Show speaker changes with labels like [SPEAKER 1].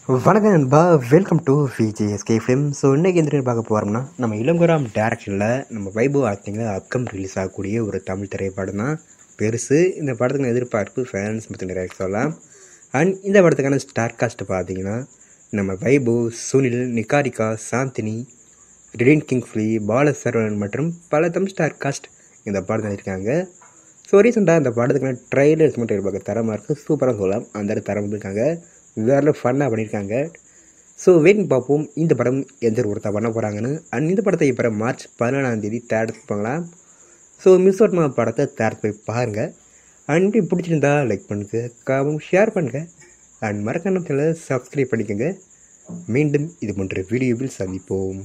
[SPEAKER 1] வணக்கம் நண்பா, welcome to VJSK film. So இன்றைக்கி எந்த பார்க்க போகிறோம்னா, நம்ம இளங்குராம் டேரக்ஷனில் நம்ம வைபு ஆக்டிங்கில் அப்கம் ரிலீஸ் ஆகக்கூடிய ஒரு தமிழ் திரைப்படம் தான் பெருசு. இந்த படத்துக்கு எதிர்பார்ப்பு ஃபேன்ஸ் பற்றி நிறைய சொல்லலாம். அண்ட் இந்த படத்துக்கான ஸ்டார் காஸ்ட் பார்த்தீங்கன்னா, நம்ம வைபு, சுனில், நிகாரிகா, சாந்தினி, ரிடின் கிங்ஸ்லி, பாலசரவணன் மற்றும் பல தமிழ் ஸ்டார் காஸ்ட் இந்த படத்தில் இருக்காங்க. ஸோ ரீசெண்டாக இந்த படத்துக்கான ட்ரைலர்ஸ் மட்டும் எதிர்பார்க்க தரமாக இருக்குது, சூப்பராக சொல்லலாம். அந்த தரம் இருக்காங்க, வேறு ஃபன்னாக பண்ணியிருக்காங்க. ஸோ வெயிட்டிங் பார்ப்போம் இந்த படம் எந்த ஒருத்தா பண்ண போகிறாங்கன்னு. அண்ட் இந்த படத்தை இப்போ மார்ச் 14 தேட்டருக்கு போகலாம். ஸோ மிஸ் அவுட் படத்தை தேட்டர் போய் பாருங்கள். அண்ட் பிடிச்சிருந்தா லைக் பண்ணுங்கள், ஷேர் பண்ணுங்கள். அண்ட் மறக்காம சப்ஸ்கிரைப் பண்ணிக்கோங்க. மீண்டும் இது போன்ற வீடியோவில் சந்திப்போம்.